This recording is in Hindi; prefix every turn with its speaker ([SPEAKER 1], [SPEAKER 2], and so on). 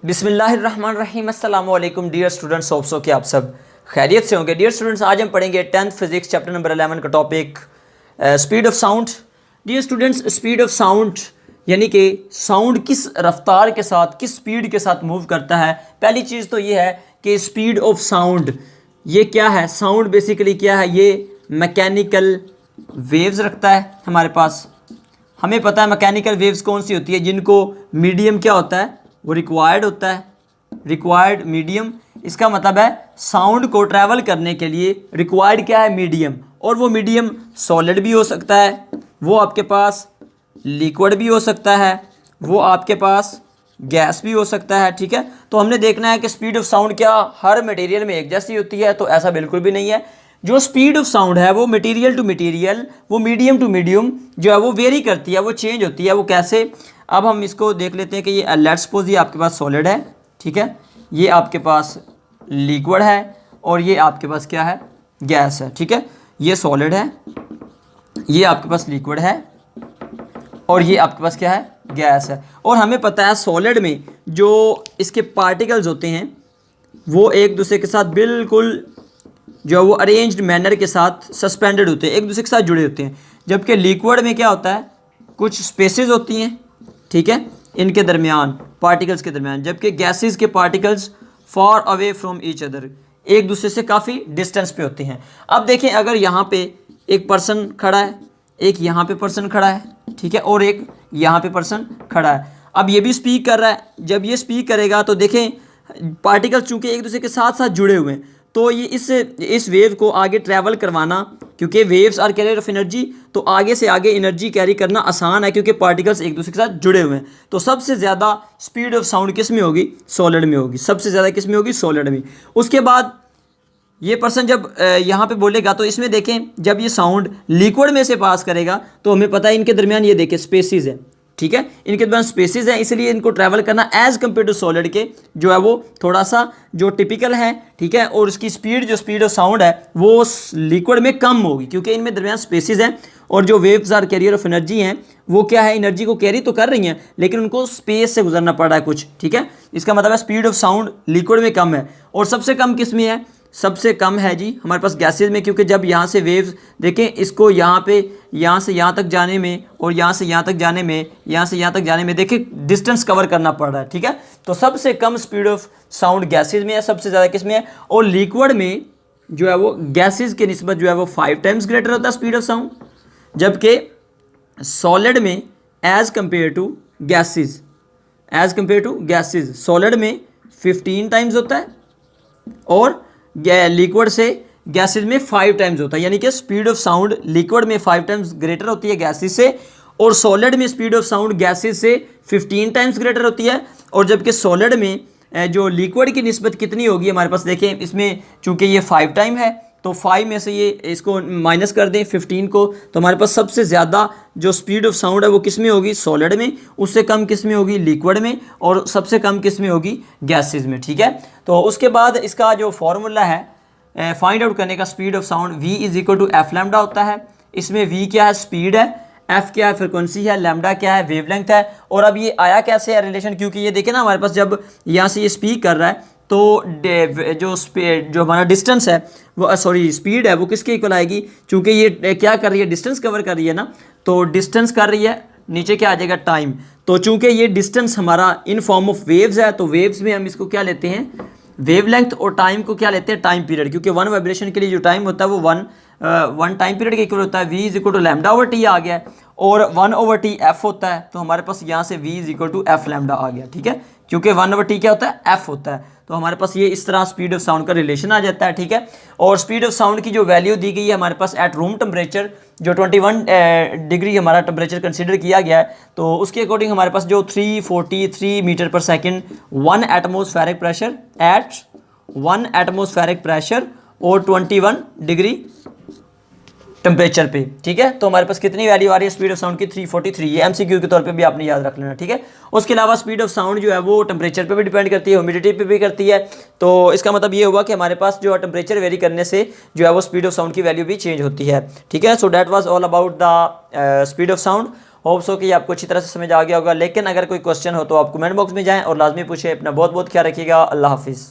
[SPEAKER 1] बिस्मिल्लाहिर्रहमानिर्रहीम। अस्सलाम वालेकुम डियर स्टूडेंट्स, होप सो कि आप सब खैरियत से होंगे। डियर स्टूडेंट्स, आज हम पढ़ेंगे 10th फिजिक्स चैप्टर नंबर 11 का topic speed of sound. Dear students, speed of sound यानी कि साउंड किस रफ्तार के साथ, किस स्पीड के साथ मूव करता है। पहली चीज़ तो ये है कि स्पीड ऑफ साउंड ये क्या है। साउंड बेसिकली क्या है, ये मैकेनिकल वेव्स रखता है हमारे पास। हमें पता है मैकेनिकल वेव्स कौन सी होती है, जिनको मीडियम क्या होता है, वो रिक्वायर्ड होता है, रिक्वायर्ड मीडियम। इसका मतलब है साउंड को ट्रैवल करने के लिए रिक्वायर्ड क्या है, मीडियम। और वो मीडियम सॉलिड भी हो सकता है, वो आपके पास लिक्विड भी हो सकता है, वो आपके पास गैस भी हो सकता है। ठीक है, तो हमने देखना है कि स्पीड ऑफ साउंड क्या हर मटेरियल में एक जैसी होती है, तो ऐसा बिल्कुल भी नहीं है। जो स्पीड ऑफ साउंड है वो मटेरियल टू मटेरियल, वो मीडियम टू मीडियम जो है वो वेरी करती है, वो चेंज होती है। वो कैसे, अब हम इसको देख लेते हैं कि ये लेट्स सपोज ये आपके पास सॉलिड है, ठीक है, ये आपके पास लिक्विड है और ये आपके पास क्या है, गैस है। ठीक है, ये सॉलिड है, ये आपके पास लिक्विड है और ये आपके पास क्या है, गैस है। और हमें पता है सॉलिड में जो इसके पार्टिकल्स होते हैं वो एक दूसरे के साथ बिल्कुल जो है वो अरेंज्ड मैनर के साथ सस्पेंडेड होते हैं, एक दूसरे के साथ जुड़े होते हैं। जबकि लिक्विड में क्या होता है, कुछ स्पेसेस होती हैं, ठीक है, इनके दरमियान, पार्टिकल्स के दरमियान। जबकि गैसेस के particles far away from each other, एक दूसरे से काफ़ी डिस्टेंस पे होते हैं। अब देखें, अगर यहाँ पे एक पर्सन खड़ा है, एक यहाँ पे पर्सन खड़ा है, ठीक है, और एक यहाँ पे पर्सन खड़ा है। अब ये भी स्पीक कर रहा है। जब ये स्पीक करेगा तो देखें पार्टिकल्स चूँकि एक दूसरे के साथ साथ जुड़े हुए हैं, तो ये इस वेव को आगे ट्रैवल करवाना, क्योंकि waves are carrier of energy, तो आगे से आगे एनर्जी कैरी करना आसान है क्योंकि पार्टिकल्स एक दूसरे के साथ जुड़े हुए हैं। तो सबसे ज़्यादा स्पीड ऑफ साउंड किस में होगी, सॉलिड में होगी। सबसे ज़्यादा किस में होगी, सॉलिड में। उसके बाद ये पर्सन जब यहाँ पे बोलेगा तो इसमें देखें, जब ये साउंड लिक्विड में से पास करेगा तो हमें पता है इनके दरमियान ये देखें स्पेसिस है, ठीक है, इनके दरमियान स्पेसिस है, इसलिए इनको ट्रैवल करना एज कम्पेयर टू सॉलिड के जो है वो थोड़ा सा जो टिपिकल है, ठीक है। और उसकी स्पीड, जो स्पीड ऑफ साउंड है वो लिक्विड में कम होगी क्योंकि इनमें दरमियान स्पेसिस हैं। और जो waves are carrier of energy हैं वो क्या है, एनर्जी को कैरी तो कर रही हैं लेकिन उनको स्पेस से गुजरना पड़ रहा है कुछ, ठीक है। इसका मतलब है स्पीड ऑफ साउंड लिक्विड में कम है। और सबसे कम किस में है, सबसे कम है जी हमारे पास गैसेज में, क्योंकि जब यहाँ से वेव्स देखें, इसको यहाँ पे यहाँ से यहाँ तक जाने में और यहाँ से यहाँ तक जाने में, यहाँ से यहाँ तक जाने में देखिए डिस्टेंस कवर करना पड़ रहा है, ठीक है। तो सबसे कम स्पीड ऑफ साउंड गैसेज में है, सबसे ज़्यादा किस में है, और लिक्विड में जो है वो गैसेज के निस्बत जो है वो 5 टाइम्स ग्रेटर होता है स्पीड ऑफ साउंड। जबकि सॉलिड में as compare to gases, as compare to gases solid में 15 टाइम्स होता है और लिक्विड से गैसेज में 5 टाइम्स होता है। यानी कि स्पीड ऑफ साउंड लिक्विड में 5 टाइम्स ग्रेटर होती है गैसेज से, और सॉलिड में स्पीड ऑफ साउंड गैसेज से 15 टाइम्स ग्रेटर होती है। और जबकि सॉलिड में जो लिक्विड की निस्बत कितनी होगी हमारे पास, देखें इसमें चूंकि ये 5 टाइम है तो 5 में से ये इसको माइनस कर दें 15 को, तो हमारे पास सबसे ज़्यादा जो स्पीड ऑफ साउंड है वो किस में होगी, सॉलिड में। उससे कम किस में होगी, लिक्विड में। और सबसे कम किस में होगी, गैसेज में, ठीक है। तो उसके बाद इसका जो फॉर्मूला है फाइंड आउट करने का speed of sound, v is equal to F lambda होता है। इसमें v क्या है, स्पीड है, f क्या है, फ्रिक्वेंसी है, लैम्डा क्या है, वेवलेंथ है। और अब ये आया कैसे है रिलेशन, क्योंकि ये देखें ना हमारे पास जब यहाँ से ये स्पीक कर रहा है तो जो हमारा डिस्टेंस है वो सॉरी स्पीड है वो किसके इक्वल आएगी, क्योंकि ये क्या कर रही है, डिस्टेंस कवर कर रही है ना, तो डिस्टेंस कर रही है, नीचे क्या आ जाएगा, टाइम। तो चूंकि ये डिस्टेंस हमारा इन फॉर्म ऑफ वेव्स है, तो वेव्स में हम इसको क्या लेते हैं, वेवलेंथ, और टाइम को क्या लेते हैं, टाइम पीरियड, क्योंकि वन वाइब्रेशन के लिए जो टाइम होता है वो वन टाइम पीरियड के इक्वल होता है। v is equal to lambda over T आ गया है, और 1/t f होता है, तो हमारे पास यहाँ से v is equal to F lambda आ गया, ठीक है, क्योंकि 1/t क्या होता है, f होता है। तो हमारे पास ये इस तरह स्पीड ऑफ साउंड का रिलेशन आ जाता है, ठीक है। और स्पीड ऑफ साउंड की जो वैल्यू दी गई है हमारे पास एट रूम टेम्परेचर, जो 21 डिग्री हमारा टेम्परेचर कंसीडर किया गया है, तो उसके अकॉर्डिंग हमारे पास जो 343 मीटर पर second 1 atmospheric pressure at 1 atmospheric pressure और 21 डिग्री टेम्परेचर पे, ठीक है। तो हमारे पास कितनी वैल्यू आ रही है स्पीड ऑफ साउंड की, 343। ये एमसीक्यू के तौर पे भी आपने याद रख लेना, ठीक है। उसके अलावा स्पीड ऑफ साउंड जो है वो टेम्परेचर पे भी डिपेंड करती है, ह्यूमिडिटी पे भी करती है। तो इसका मतलब ये हुआ कि हमारे पास जो टेम्परेचर वेरी करने से जो है वो स्पीड ऑफ साउंड की वैल्यू भी चेंज होती है, ठीक है। So that was all about the speed of sound. Hope so कि आपको अच्छी तरह से समझ आ गया होगा। लेकिन अगर कोई क्वेश्चन हो तो आप कमेंट बॉक्स में जाएँ और लाजमी पूछें। अपना बहुत बहुत ख्याल रखिएगा। अल्लाह हाफिज़।